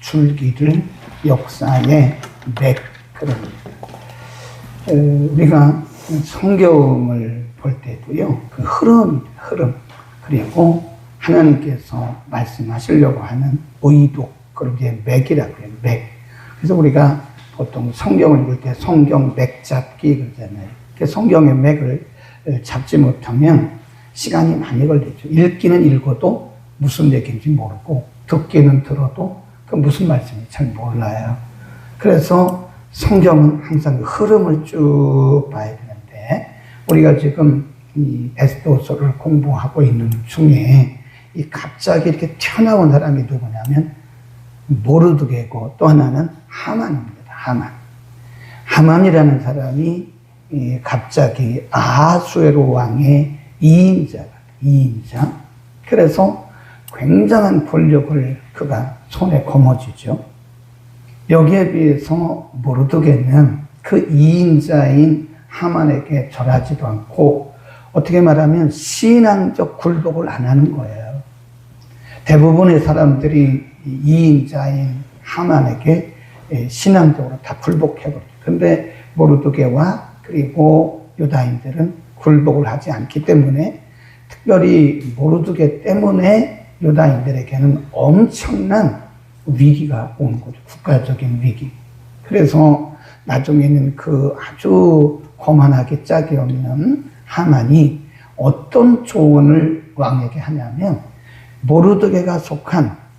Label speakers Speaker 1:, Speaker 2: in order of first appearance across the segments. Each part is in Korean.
Speaker 1: 줄기를 역사의 맥, 그런 우리가 성경을 볼 때도요, 그 흐름, 그리고 하나님께서 말씀하시려고 하는 의도, 그게 맥이라고 해요, 맥. 그래서 우리가 보통 성경을 읽을 때 성경 맥 잡기 그러잖아요. 성경의 맥을 잡지 못하면 시간이 많이 걸리죠. 읽기는 읽어도 무슨 얘기인지 모르고, 듣기는 들어도 그 무슨 말씀인지 잘 몰라요. 그래서 성경은 항상 흐름을 쭉 봐야 되는데, 우리가 지금 이 에스더서를 공부하고 있는 중에 이 갑자기 이렇게 튀어나온 사람이 누구냐면 모르드게고, 또 하나는 하만입니다. 하만이라는 사람이 갑자기 아하수에로 왕의 2인자. 그래서 굉장한 권력을 그가 손에 거머쥐죠. 여기에 비해서 모르드게는 그 2인자인 하만에게 절하지도 않고, 어떻게 말하면 신앙적 굴복을 안 하는 거예요. 대부분의 사람들이 2인자인 하만에게 신앙적으로 다 굴복해버려요. 근데 모르드게와 그리고 유다인들은 굴복을 하지 않기 때문에, 특별히 모르드게 때문에 유다인들에게는 엄청난 위기가 오는 거죠. 국가적인 위기. 그래서 나중에는 그 아주 거만하게 짝이 없는 하만이 어떤 조언을 왕에게 하냐면,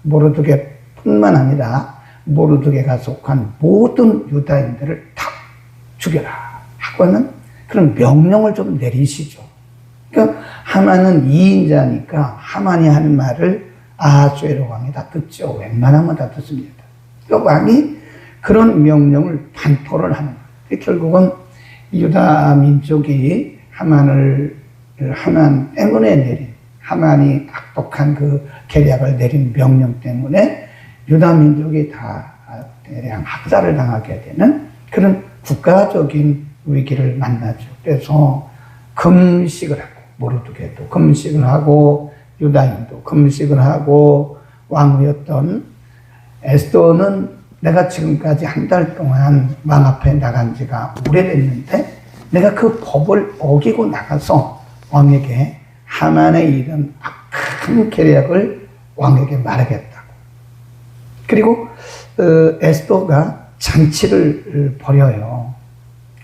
Speaker 1: 모르드게뿐만 아니라 모르드게가 속한 모든 유다인들을 다 죽여라 하고는 그런 명령을 좀 내리시죠. 그러니까 하만은 2인자니까 하만이 하는 말을 아하수에로 왕이 다 듣죠. 웬만하면 다 듣습니다. 그러니까 왕이 그런 명령을 반포를 하는 거예요. 결국은 유다 민족이 하만 때문에 내린, 하만이 악독한 그 계략을 내린 명령 때문에 유다 민족이 다 대량 학살을 당하게 되는 그런 국가적인 위기를 만나죠. 그래서 금식을 하고, 모르드게도 금식을 하고, 유다인도 금식을 하고, 왕후였던 에스더는 내가 지금까지 한 달 동안 왕 앞에 나간 지가 오래됐는데, 내가 그 법을 어기고 나가서 왕에게 하만의 이런 악한 계략을 왕에게 말하겠다고. 그리고 에스더가 잔치를 벌여요.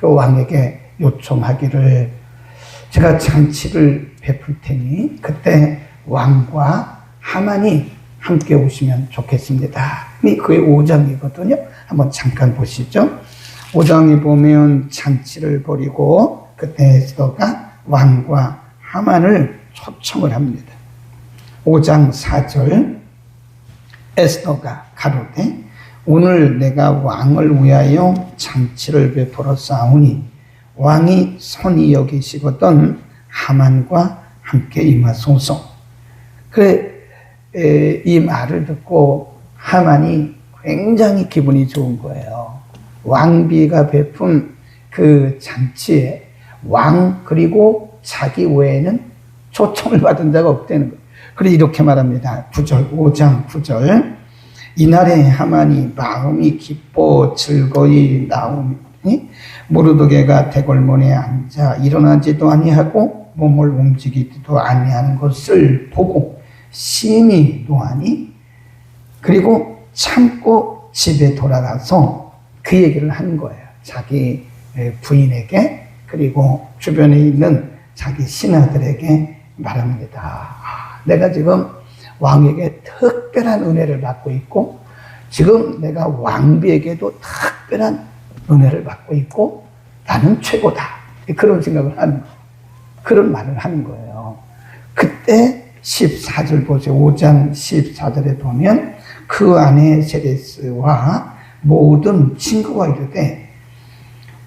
Speaker 1: 그 왕에게 요청하기를, 제가 잔치를 베풀 테니 그때 왕과 하만이 함께 오시면 좋겠습니다. 그게 5장이거든요. 한번 잠깐 보시죠. 5장에 보면 잔치를 벌이고 그때 에스더가 왕과 하만을 초청을 합니다. 5장 4절, 에스더가 가로되 오늘 내가 왕을 위하여 잔치를 베풀어 싸우니 왕이 선히 여기시거든 하만과 함께 임하소서. 그래, 이 말을 듣고 하만이 굉장히 기분이 좋은 거예요. 왕비가 베푼 그 잔치에 왕 그리고 자기 외에는 초청을 받은 자가 없다는 거예요. 그래 이렇게 말합니다. 5장 9절. 이날에 하만이 마음이 기뻐 즐거이 나오니 모르드게가 대궐문에 앉아 일어나지도 아니하고 몸을 움직이지도 아니하는 것을 보고 심히 노하니, 그리고 참고 집에 돌아가서 그 얘기를 하는 거예요. 자기 부인에게, 그리고 주변에 있는 자기 신하들에게 말합니다. 내가 지금 왕에게 특별한 은혜를 받고 있고, 지금 내가 왕비에게도 특별한 은혜를 받고 있고, 나는 최고다. 그런 생각을 하는 거예요. 그런 말을 하는 거예요. 그때 14절 보세요. 5장 14절에 보면 그 아내 세레스와 모든 친구가 이르되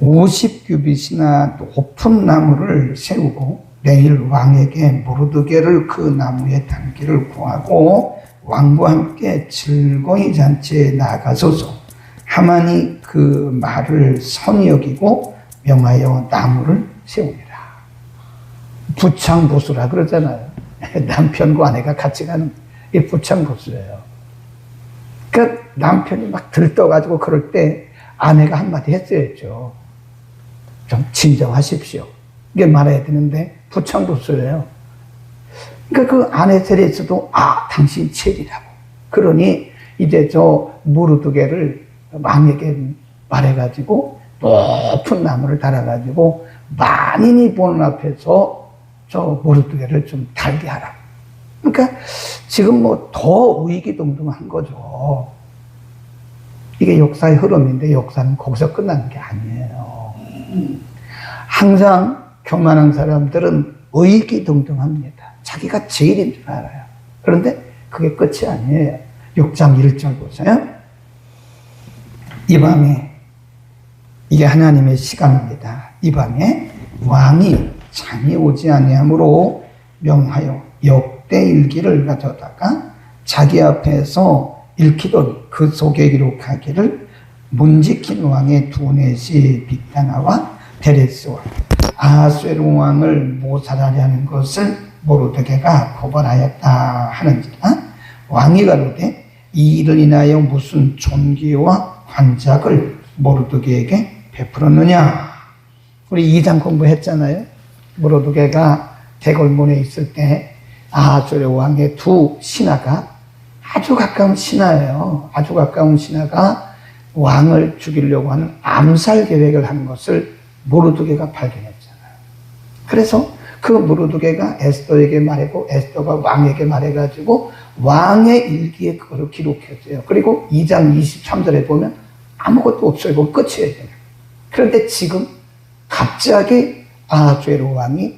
Speaker 1: 50규빗이나 높은 나무를 세우고 내일 왕에게 모르드게를 그 나무에 담기를 구하고 왕과 함께 즐거이 잔치에 나가소서. 하만이 그 말을 선히 여기고 명하여 나무를 세웁니다. 부창부수라 그러잖아요. 남편과 아내가 같이 가는 이 부창부수예요. 그러니까 남편이 막 들떠가지고 그럴 때 아내가 한마디 했어야죠. 좀 진정하십시오. 이게 말해야 되는데 부창부수예요. 그러니까 그 아내 세례에서도 당신 체리라고. 그러니 이제 저 무르두개를 왕에게 말해가지고 높은 나무를 달아가지고 만인이 보는 앞에서 저 무르두개를 좀 달게 하라고. 그러니까 지금 뭐 더 위기동동한 거죠. 이게 역사의 흐름인데 역사는 거기서 끝나는 게 아니에요. 항상 교만한 사람들은 의기동동합니다. 자기가 제일인 줄 알아요. 그런데 그게 끝이 아니에요. 6장 1절 보세요. 이 밤에, 이게 하나님의 시간입니다. 이 밤에 왕이 잠이 오지 아니하므로 명하여 역대일기를 가져다가 자기 앞에서 읽히더니 그 속에 기록하기를 문지킨 왕의 두넷이 빅다나와 데레스와 아하수에로 왕을 모살하려 하는 것을 모르드게가 고발하였다 하는지라. 왕이 가로되 이 일을 인하여 무슨 존귀와 관작을 모르드게에게 베풀었느냐. 우리 2장 공부했잖아요. 모르드게가 대궐문에 있을 때 아하수에로 왕의 두 신하가, 아주 가까운 신하예요. 아주 가까운 신하가 왕을 죽이려고 하는 암살 계획을 한 것을 모르드게가 발견했잖아요. 그래서 그 모르드게가 에스더에게 말하고 에스더가 왕에게 말해가지고 왕의 일기에 그거를 기록했어요. 그리고 2장 23절에 보면 아무것도 없어요. 이거 끝이에요. 그런데 지금 갑자기 아하수에로 왕이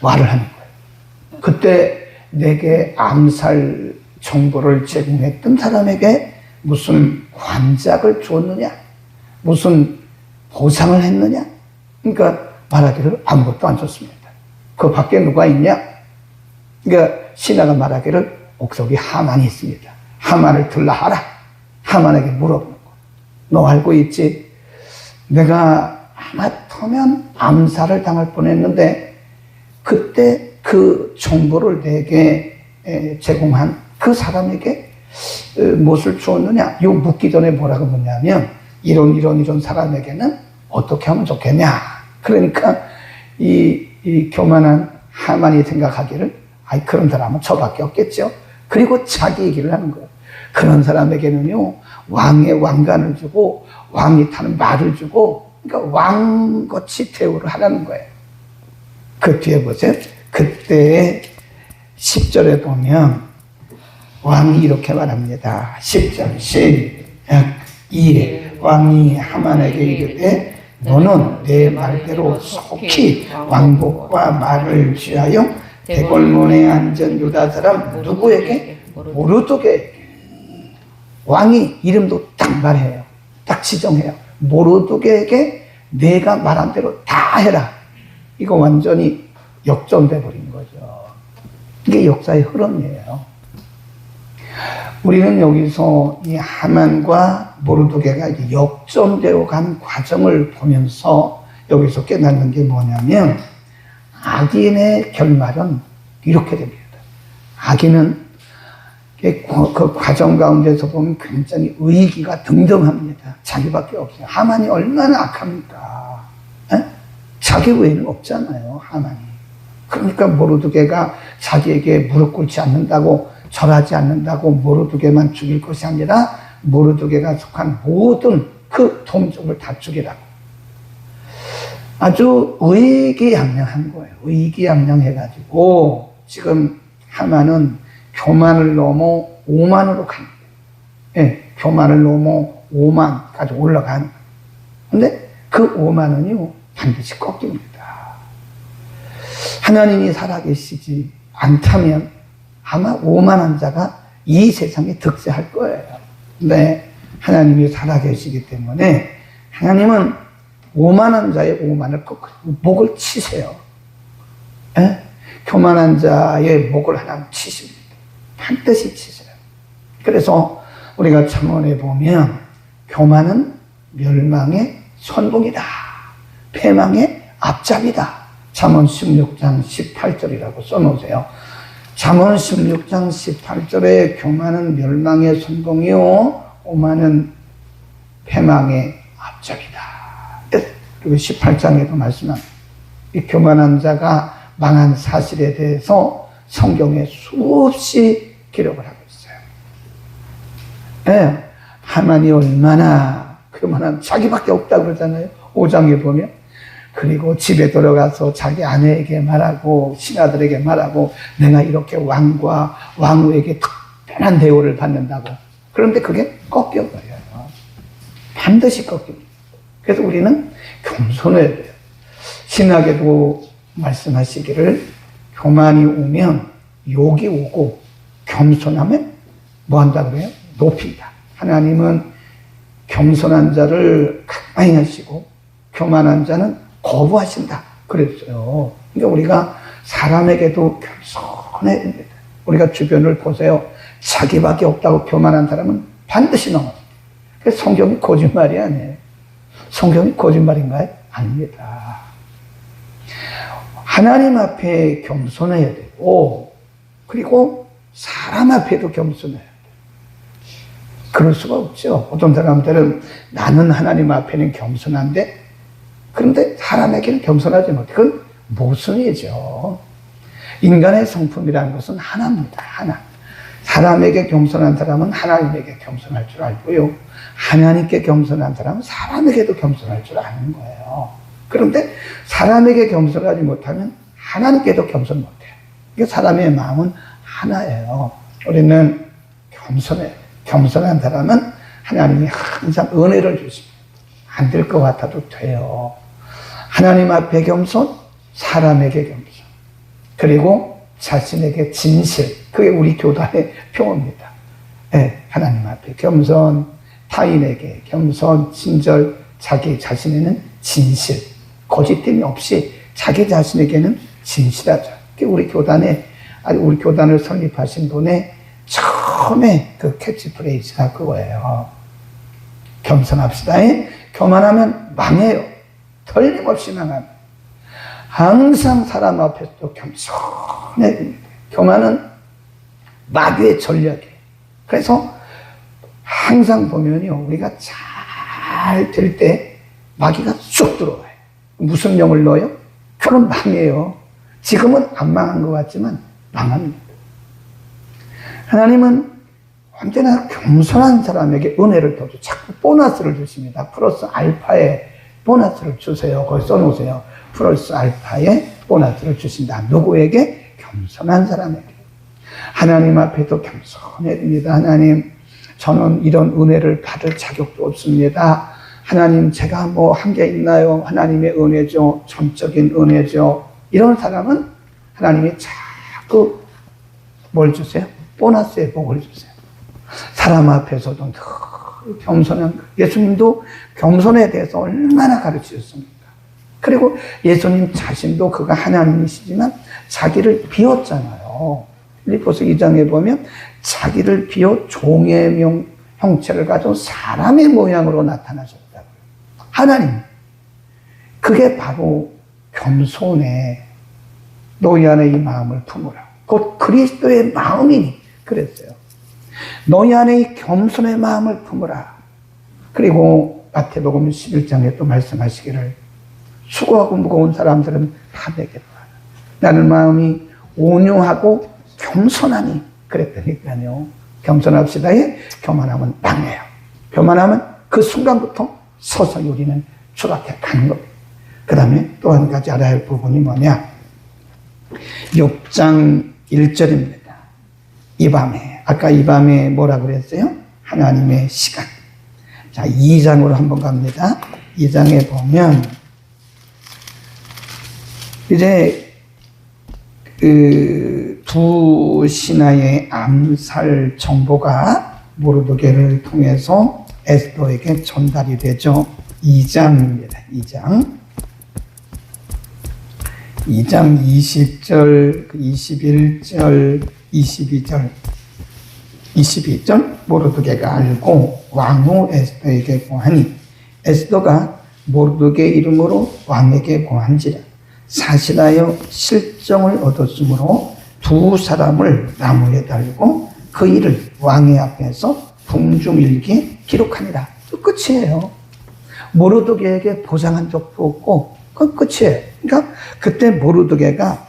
Speaker 1: 말을 하는 거예요. 그때 내게 암살 정보를 제공했던 사람에게 무슨 관작을 주었느냐, 무슨 보상을 했느냐. 그러니까 말하기를 아무것도 안 줬습니다. 그 밖에 누가 있냐? 그러니까 신하가 말하기를 옥석이 하만이 있습니다. 하만을 들라하라. 하만에게 물어보는 거. 너 알고 있지? 내가 하마터면 암살을 당할 뻔했는데 그때 그 정보를 내게 제공한 그 사람에게 무엇을 주었느냐? 요 묻기 전에 뭐라고 묻냐면 이런 사람에게는 어떻게 하면 좋겠냐? 그러니까 이 교만한 하만이 생각하기를 그런 사람은 저밖에 없겠죠. 그리고 자기 얘기를 하는 거예요. 그런 사람에게는요 왕의 왕관을 주고 왕이 타는 말을 주고, 그러니까 왕같이 대우를 하라는 거예요. 그 뒤에 보세요. 그때 10절에 보면 왕이 이렇게 말합니다. 10절 시작. 이에 왕이 하만에게 이르되 너는 내 말대로 속히 왕복과 말을 취하여 대궐문에 앉은 유다 사람 누구에게? 모르드게에게. 왕이 이름도 딱 말해요. 딱 지정해요. 모르드게에게 내가 말한 대로 다 해라. 이거 완전히 역전돼 버린 거죠. 이게 역사의 흐름이에요. 우리는 여기서 이 하만과 모르드게가 역전되어 간 과정을 보면서 여기서 깨닫는 게 뭐냐면 악인의 결말은 이렇게 됩니다. 악인은 그 과정 가운데서 보면 굉장히 의기가 등등합니다. 자기밖에 없어요. 하만이 얼마나 악합니까? 에? 자기 외에는 없잖아요, 하만이. 그러니까 모르드게가 자기에게 무릎 꿇지 않는다고, 절하지 않는다고 모르드게만 죽일 것이 아니라 모르드게가 속한 모든 그 동족을 다 죽이라고. 아주 의기양양한 거예요. 의기양양해가지고 지금 하만은 교만을 넘어 오만으로 갑니다. 예, 교만을 넘어 오만까지 올라간. 근데 그 오만은요 반드시 꺾입니다. 하나님이 살아계시지 않다면 아마 오만한 자가 이 세상에 득세할 거예요. 근데 하나님이 살아계시기 때문에 하나님은 오만한 자의 오만을 꺾고 목을 치세요. 에? 교만한 자의 목을 하나님 치십니다. 반드시 치세요. 그래서 우리가 잠언에 보면 교만은 멸망의 선봉이다, 패망의 앞잡이다. 잠언 16장 18절이라고 써놓으세요. 잠언 16장 18절에 교만은 멸망의 선봉이요 오만은 패망의 앞잡이다. 그리고 18장에도 말씀합니다. 이 교만한 자가 망한 사실에 대해서 성경에 수없이 기록을 하고 있어요. 네, 하만이 얼마나 교만한, 자기밖에 없다고 그러잖아요. 5장에 보면. 그리고 집에 들어가서 자기 아내에게 말하고 신하들에게 말하고 내가 이렇게 왕과 왕후에게 특별한 대우를 받는다고. 그런데 그게 꺾여버려요. 반드시 꺾입니다. 그래서 우리는 겸손해야 돼요. 신학에도 말씀하시기를 교만이 오면 욕이 오고 겸손하면 뭐 한다고 그래요? 높인다. 하나님은 겸손한 자를 가까이 하시고 교만한 자는 거부하신다 그랬어요. 그러니까 우리가 사람에게도 겸손해야 됩니다. 우리가 주변을 보세요. 자기밖에 없다고 교만한 사람은 반드시 넘어요. 그래서 성경이 거짓말이 아니에요. 성경이 거짓말인가요? 아닙니다. 하나님 앞에 겸손해야 되고 그리고 사람 앞에도 겸손해야 돼요. 그럴 수가 없죠. 어떤 사람들은 나는 하나님 앞에는 겸손한데 그런데 사람에게는 겸손하지 못해. 그건 모순이죠. 인간의 성품이라는 것은 하나입니다. 하나. 사람에게 겸손한 사람은 하나님에게 겸손할 줄 알고요. 하나님께 겸손한 사람은 사람에게도 겸손할 줄 아는 거예요. 그런데 사람에게 겸손하지 못하면 하나님께도 겸손 못해요. 이게 사람의 마음은 하나예요. 우리는 겸손해요. 겸손한 사람은 하나님이 항상 은혜를 주십니다. 안 될 것 같아도 돼요. 하나님 앞에 겸손, 사람에게 겸손. 그리고 자신에게 진실. 그게 우리 교단의 표어입니다. 네, 하나님 앞에 겸손, 타인에게 겸손, 친절, 자기 자신에는 진실. 거짓됨이 없이 자기 자신에게는 진실하자. 그게 우리 교단을 설립하신 분의 처음에 그 캐치프레이즈가 그거예요. 겸손합시다. 교만하면 망해요. 틀림없이 망합니다. 항상 사람 앞에서도 겸손해야 됩니다. 교만은 마귀의 전략이에요. 그래서 항상 보면요, 우리가 잘 될 때 마귀가 쑥 들어와요. 무슨 명을 넣어요? 그럼 망해요. 지금은 안 망한 것 같지만 망합니다. 하나님은 언제나 겸손한 사람에게 은혜를 더 줘. 자꾸 보너스를 주십니다. 플러스 알파에 보너스를 주세요. 거기 써놓으세요. 플러스 알파에 보너스를 주신다. 누구에게? 겸손한 사람에게. 하나님 앞에도 겸손해야 됩니다. 하나님, 저는 이런 은혜를 받을 자격도 없습니다. 하나님, 제가 뭐 한 게 있나요? 하나님의 은혜죠. 전적인 은혜죠. 이런 사람은 하나님이 자꾸 뭘 주세요? 보너스의 복을 주세요. 사람 앞에서도 늘 겸손한 것. 예수님도 겸손에 대해서 얼마나 가르치셨습니까? 그리고 예수님 자신도 그가 하나님이시지만 자기를 비웠잖아요. 빌립보서 2장에 보면 자기를 비워 종의 형체를 가진 사람의 모양으로 나타나셨다고요. 하나님. 그게 바로 겸손에 너희 안에 이 마음을 품으라. 곧 그리스도의 마음이니 그랬어요. 너희 안에 이 겸손의 마음을 품으라. 그리고 마태복음 11장에 또 말씀하시기를 수고하고 무거운 사람들은 다 내게 와라. 나는 마음이 온유하고 겸손하니 그랬더니까요. 겸손합시다. 교만하면 망해요. 교만하면 그 순간부터 서서히 우리는 추락해 가는 겁니다. 그 다음에 또 한 가지 알아야 할 부분이 뭐냐. 6장 1절입니다. 이 밤에, 아까 이 밤에 뭐라 그랬어요? 하나님의 시간. 자, 2장으로 한번 갑니다. 2장에 보면, 이제, 두 신하의 암살 정보가 모르드게를 통해서 에스더에게 전달이 되죠. 2장입니다. 2장 20절, 21절, 22절 모르드게가 알고 왕후 에스더에게 고하니 에스더가 모르드게 이름으로 왕에게 고한지라. 사실하여 실정을 얻었으므로 두 사람을 나무에 달고 그 일을 왕의 앞에서 궁중일기에 기록하니라. 끝이에요. 모르드게에게 보상한 적도 없고 그 끝이에요. 그러니까 그때 모르드게가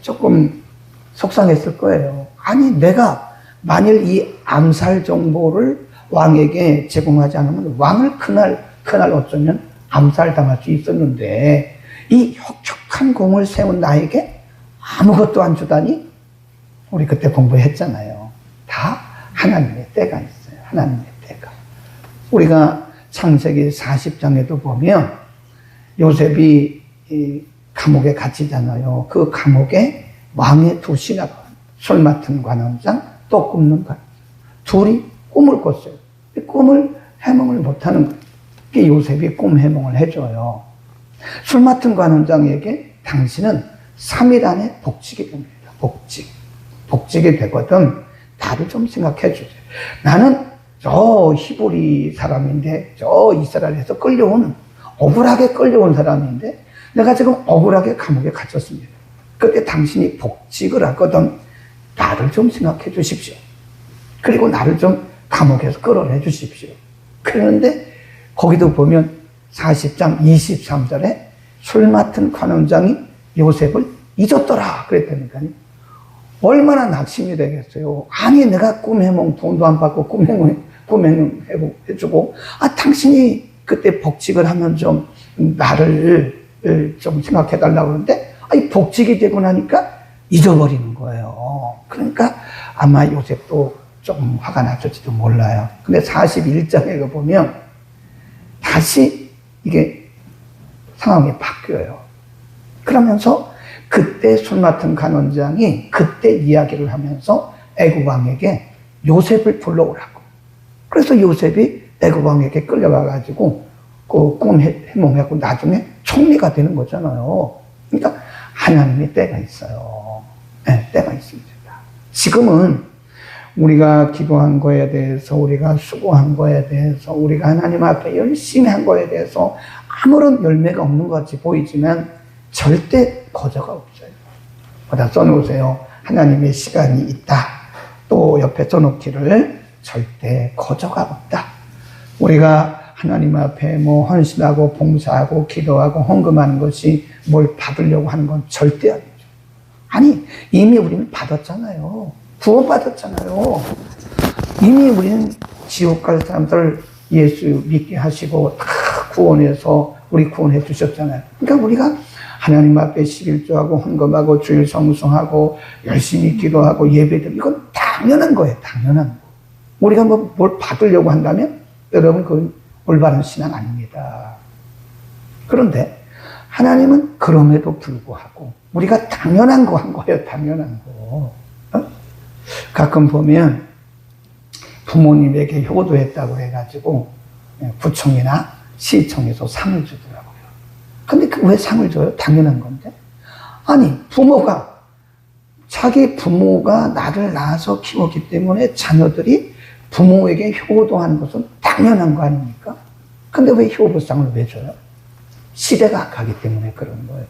Speaker 1: 조금 속상했을 거예요. 아니 내가 만일 이 암살 정보를 왕에게 제공하지 않으면 왕을 그날 어쩌면 암살당할 수 있었는데 이 혁혁한 공을 세운 나에게 아무것도 안 주다니. 우리 그때 공부했잖아요. 다 하나님의 때가 있어요. 하나님의 때가. 우리가 창세기 40장에도 보면 요셉이 감옥에 갇히잖아요. 그 감옥에 왕의 두 신하가 술 맡은 관원장 또 굽는 관원장 둘이 꿈을 꿨어요. 꿈을 해몽을 못하는 게 요셉이 꿈 해몽을 해줘요. 술 맡은 관원장에게 당신은 3일 안에 복직이 됩니다. 복직이 되거든 나를 좀 생각해 주세요. 나는 저 히브리 사람인데 저 이스라엘에서 억울하게 끌려온 사람인데 내가 지금 억울하게 감옥에 갇혔습니다. 그때 당신이 복직을 하거든 나를 좀 생각해 주십시오. 그리고 나를 좀 감옥에서 끌어내 주십시오. 그러는데 거기도 보면 40장 23절에 술 맡은 관원장이 요셉을 잊었더라 그랬다니까요. 얼마나 낙심이 되겠어요. 아니 내가 꿈 해몽 돈도 안 받고 꿈 해몽 해주고 당신이 그때 복직을 하면 좀 나를 좀 생각해 달라고 그러는데 복직이 되고 나니까 잊어버리는 거예요. 그러니까 아마 요셉도 좀 화가 났을지도 몰라요. 근데 41장에 보면 다시 이게 상황이 바뀌어요. 그러면서 그때 술 맡은 간원장이 그때 이야기를 하면서 애굽 왕에게 요셉을 불러오라고. 그래서 요셉이 애굽 왕에게 끌려가가지고 그 꿈 해몽하고 나중에 총리가 되는 거잖아요. 그러니까 하나님의 때가 있어요. 네, 때가 있습니다. 지금은 우리가 기도한 거에 대해서, 우리가 수고한 거에 대해서, 우리가 하나님 앞에 열심히 한 거에 대해서 아무런 열매가 없는 것 같이 보이지만 절대 거저가 없어요. 거기다 써놓으세요. 하나님의 시간이 있다. 또 옆에 써놓기를 절대 거저가 없다. 우리가 하나님 앞에 헌신하고 봉사하고 기도하고 헌금하는 것이 뭘 받으려고 하는 건 절대 아니죠. 아니 이미 우리는 받았잖아요. 구원받았잖아요. 이미 우리는 지옥 갈 사람들 예수 믿게 하시고 다 구원해서 우리 구원해 주셨잖아요. 그러니까 우리가 하나님 앞에 11조하고 헌금하고 주일 성수하고 열심히 기도하고 예배드리고 이건 당연한 거예요. 당연한 거. 우리가 뭘 받으려고 한다면 여러분 그건 올바른 신앙 아닙니다. 그런데 하나님은 그럼에도 불구하고 우리가 당연한 거 한 거예요. 당연한 거. 가끔 보면 부모님에게 효도했다고 해가지고 구청이나 시청에서 상을 주더라고요. 근데 왜 상을 줘요? 당연한 건데. 아니 자기 부모가 나를 낳아서 키웠기 때문에 자녀들이 부모에게 효도하는 것은 당연한 거 아닙니까? 근데 왜 효도상을 왜 줘요? 시대가 악하기 때문에 그런 거예요.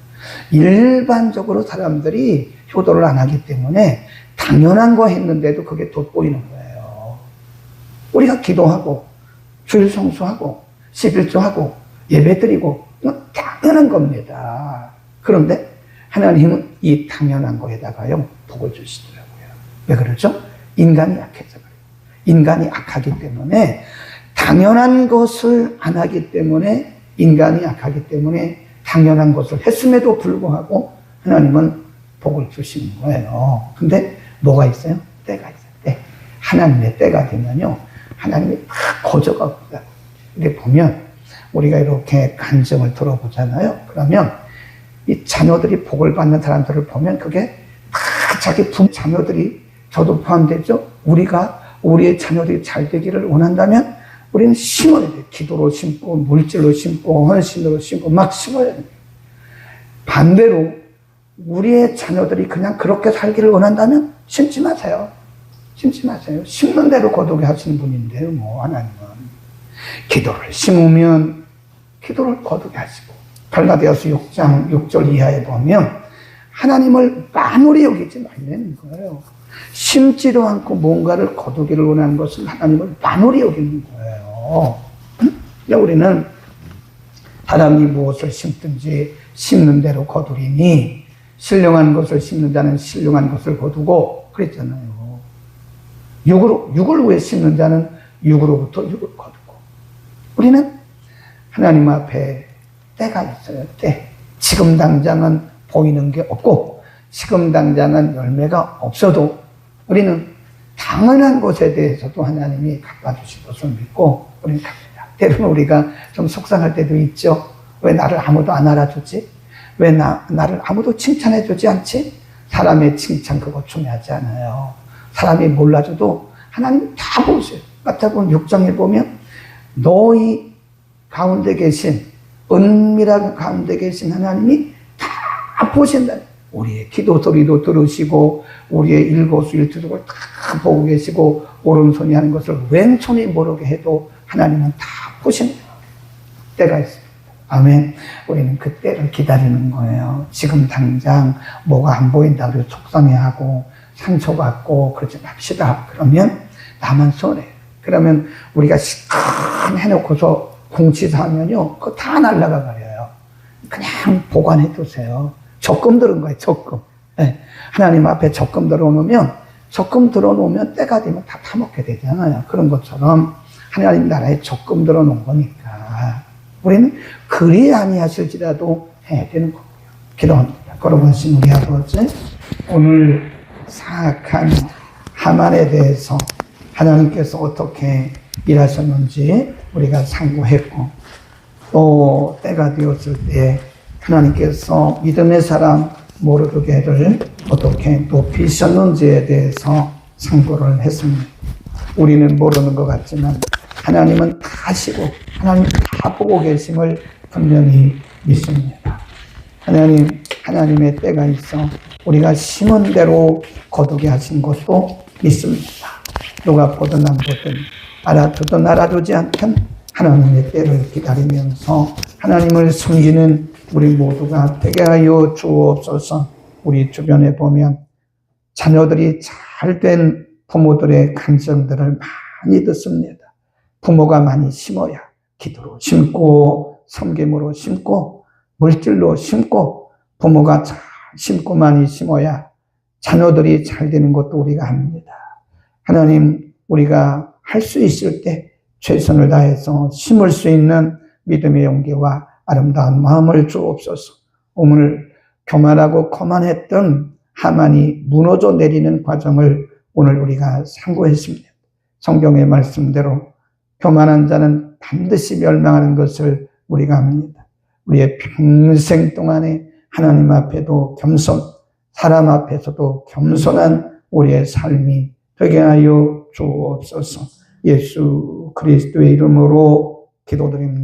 Speaker 1: 일반적으로 사람들이 효도를 안 하기 때문에 당연한 거 했는데도 그게 돋보이는 거예요. 우리가 기도하고 주일 성수하고 11조하고 예배드리고 이건 당연한 겁니다. 그런데 하나님은 이 당연한 거에다가요 복을 주시더라고요. 왜 그러죠? 인간이 약해서 그래요. 인간이 악하기 때문에 당연한 것을 안 하기 때문에 인간이 약하기 때문에 당연한 것을 했음에도 불구하고 하나님은 복을 주시는 거예요. 근데 뭐가 있어요? 때가 있어요. 때. 하나님의 때가 되면요 하나님이 다 거저가 없다. 근데 보면 우리가 이렇게 간증을 들어보잖아요. 그러면 이 자녀들이 복을 받는 사람들을 보면 그게 다 자기 자녀들이 저도 포함되죠. 우리의 자녀들이 잘 되기를 원한다면 우리는 심어야 돼요. 기도로 심고 물질로 심고 헌신으로 심고 막 심어야 돼요. 반대로 우리의 자녀들이 그냥 그렇게 살기를 원한다면 심지 마세요. 심지 마세요. 심는 대로 거두게 하시는 분인데요. 하나님은 기도를 심으면 기도를 거두게 하시고 갈라디아서 6장 6절 이하에 보면 하나님을 만홀히 여기지 말라는 거예요. 심지도 않고 뭔가를 거두기를 원하는 것은 하나님을 만홀히 여기는 거예요. 응? 우리는 사람이 무엇을 심든지 심는 대로 거두리니 신령한 것을 심는 자는 신령한 것을 거두고 그랬잖아요. 육을 위해 심는 자는 육으로부터 육을 거두고. 우리는 하나님 앞에 때가 있어요. 때. 지금 당장은 보이는 게 없고 지금 당장은 열매가 없어도 우리는 당연한 것에 대해서도 하나님이 갚아주실 것을 믿고 우리는 갑니다. 때로는 우리가 좀 속상할 때도 있죠. 왜 나를 아무도 안 알아주지? 왜 나를 아무도 칭찬해주지 않지? 사람의 칭찬 그거 중요하지 않아요. 사람이 몰라줘도 하나님 다 보세요. 마태복음 6장에 보면 너희 가운데 계신 은밀한 가운데 계신 하나님이 다 보신다. 우리의 기도 소리도 들으시고 우리의 일거수일투족을 다 보고 계시고 오른손이 하는 것을 왼손이 모르게 해도 하나님은 다 보시는 때가 있습니다. 아멘. 우리는 그 때를 기다리는 거예요. 지금 당장 뭐가 안 보인다 그래서 속상해하고 상처받고 그러지 맙시다. 그러면 나만 손해. 그러면 우리가 시큰 해놓고서 공치사하면요 그거 다 날아가 버려요. 그냥 보관해 두세요. 적금 들은 거예요. 적금. 네. 하나님 앞에 적금 들어놓으면 때가 되면 다 타먹게 되잖아요. 그런 것처럼 하나님 나라에 적금 들어놓은 거니까 우리는 그리 아니하실지라도 해야 되는 거고요. 기도합니다. 걸어보신 우리 아버지, 오늘 사악한 하만에 대해서 하나님께서 어떻게 일하셨는지 우리가 상고했고 또 때가 되었을 때 하나님께서 믿음의 사람 모르게를 어떻게 높이셨는지에 대해서 상고를 했습니다. 우리는 모르는 것 같지만 하나님은 다 아시고 하나님 다 보고 계심을 분명히 믿습니다. 하나님의 때가 있어 우리가 심은 대로 거두게 하신 것도 믿습니다. 누가 보든 안 보든 알아두든 알아두지 않든 하나님의 때를 기다리면서 하나님을 숨기는 우리 모두가 되게 하여 주옵소서. 우리 주변에 보면 자녀들이 잘된 부모들의 간증들을 많이 듣습니다. 부모가 많이 심어야 기도로 심고 섬김으로 심고 물질로 심고 부모가 잘 심고 많이 심어야 자녀들이 잘 되는 것도 우리가 압니다. 하나님, 우리가 할 수 있을 때 최선을 다해서 심을 수 있는 믿음의 용기와 아름다운 마음을 주옵소서. 오늘 교만하고 거만했던 하만이 무너져 내리는 과정을 오늘 우리가 상고했습니다. 성경의 말씀대로 교만한 자는 반드시 멸망하는 것을 우리가 압니다. 우리의 평생 동안에 하나님 앞에도 겸손, 사람 앞에서도 겸손한 우리의 삶이 되게 하여 주옵소서. 예수 그리스도의 이름으로 기도드립니다.